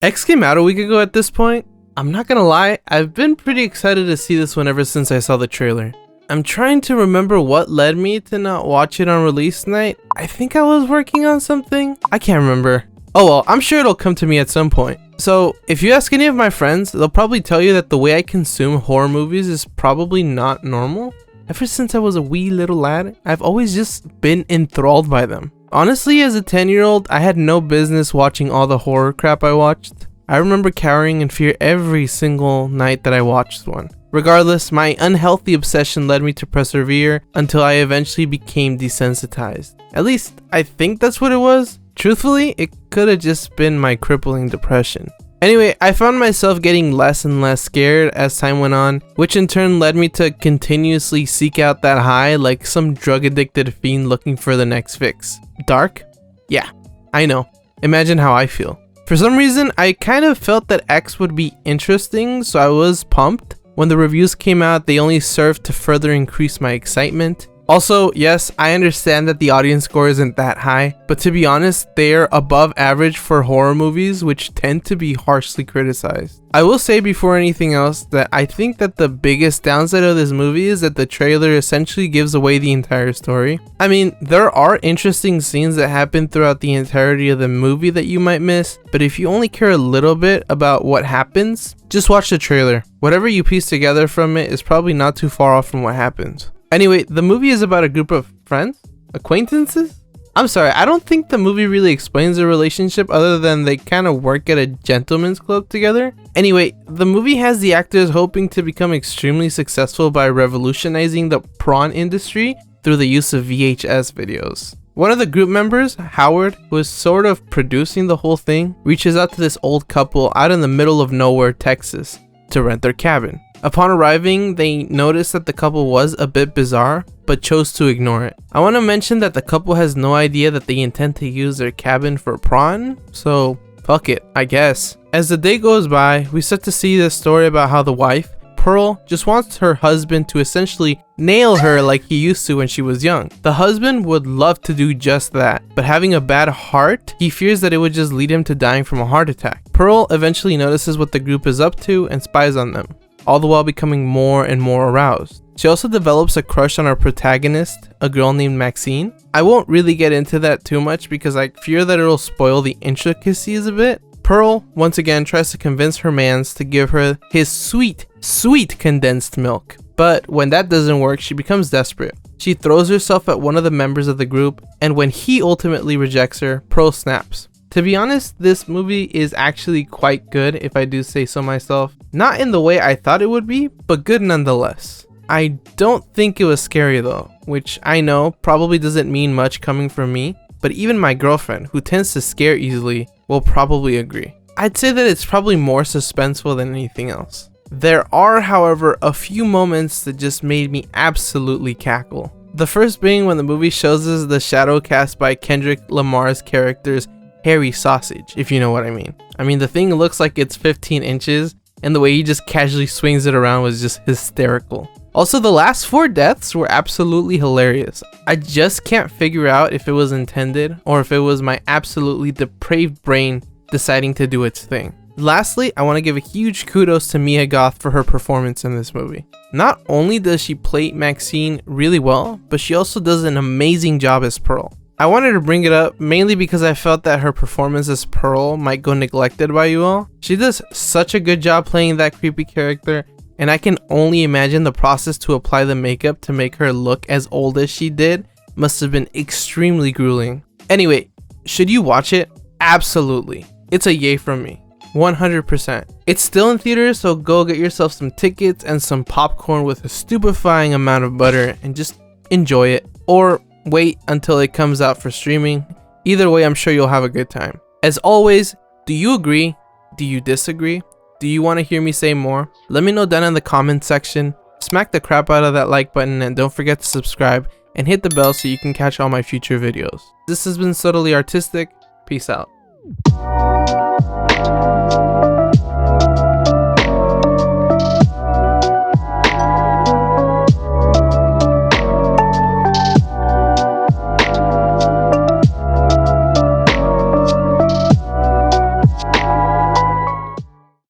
X came out a week ago at this point. I'm not gonna lie, I've been pretty excited to see this one ever since I saw the trailer. I'm trying to remember what led me to not watch it on release night. I think I was working on something. I can't remember. Oh well, I'm sure it'll come to me at some point. So, if you ask any of my friends, they'll probably tell you that the way I consume horror movies is probably not normal. Ever since I was a wee little lad, I've always just been enthralled by them. Honestly, as a 10-year-old, I had no business watching all the horror crap I watched. I remember cowering in fear every single night that I watched one. Regardless, my unhealthy obsession led me to persevere until I eventually became desensitized. At least, I think that's what it was. Truthfully, it could have just been my crippling depression. Anyway, I found myself getting less and less scared as time went on, which in turn led me to continuously seek out that high like some drug-addicted fiend looking for the next fix. Dark? Yeah, I know. Imagine how I feel. For some reason, I kind of felt that X would be interesting, so I was pumped. When the reviews came out, they only served to further increase my excitement. Also, yes, I understand that the audience score isn't that high, but to be honest, they're above average for horror movies, which tend to be harshly criticized. I will say before anything else that I think that the biggest downside of this movie is that the trailer essentially gives away the entire story. I mean, there are interesting scenes that happen throughout the entirety of the movie that you might miss, but if you only care a little bit about what happens, just watch the trailer. Whatever you piece together from it is probably not too far off from what happens. Anyway, the movie is about a group of friends? Acquaintances? I'm sorry, I don't think the movie really explains their relationship other than they kind of work at a gentleman's club together. Anyway, the movie has the actors hoping to become extremely successful by revolutionizing the prawn industry through the use of VHS videos. One of the group members, Howard, who is sort of producing the whole thing, reaches out to this old couple out in the middle of nowhere, Texas, to rent their cabin. Upon arriving, they noticed that the couple was a bit bizarre, but chose to ignore it. I want to mention that the couple has no idea that they intend to use their cabin for prawn, so fuck it, I guess. As the day goes by, we start to see this story about how the wife, Pearl, just wants her husband to essentially nail her like he used to when she was young. The husband would love to do just that, but having a bad heart, he fears that it would just lead him to dying from a heart attack. Pearl eventually notices what the group is up to and spies on them, all the while becoming more and more aroused. She also develops a crush on our protagonist, a girl named Maxine. I won't really get into that too much because I fear that it'll spoil the intricacies a bit. Pearl, once again, tries to convince her mans to give her his sweet condensed milk. But when that doesn't work, she becomes desperate. She throws herself at one of the members of the group, and when he ultimately rejects her, Pearl snaps. To be honest, this movie is actually quite good, if I do say so myself. Not in the way I thought it would be, but good nonetheless. I don't think it was scary though, which I know probably doesn't mean much coming from me, but even my girlfriend, who tends to scare easily, will probably agree. I'd say that it's probably more suspenseful than anything else. There are, however, a few moments that just made me absolutely cackle. The first being when the movie shows us the shadow cast by Kendrick Lamar's character's hairy sausage, if you know what I mean. I mean, the thing looks like it's 15 inches, and the way he just casually swings it around was just hysterical. Also, the last 4 deaths were absolutely hilarious. I just can't figure out if it was intended or if it was my absolutely depraved brain deciding to do its thing. Lastly, I want to give a huge kudos to Mia Goth for her performance in this movie. Not only does she play Maxine really well, but she also does an amazing job as Pearl. I wanted to bring it up mainly because I felt that her performance as Pearl might go neglected by you all. She does such a good job playing that creepy character, and I can only imagine the process to apply the makeup to make her look as old as she did must have been extremely grueling. Anyway, should you watch it? Absolutely. It's a yay from me. 100%. It's still in theaters, so go get yourself some tickets and some popcorn with a stupefying amount of butter and just enjoy it. Or wait until it comes out for streaming. Either way, I'm sure you'll have a good time. As always, do you agree? Do you disagree? Do you want to hear me say more? Let me know down in the comment section. Smack the crap out of that like button and don't forget to subscribe and hit the bell so you can catch all my future videos. This has been Subtly Artistic. Peace out.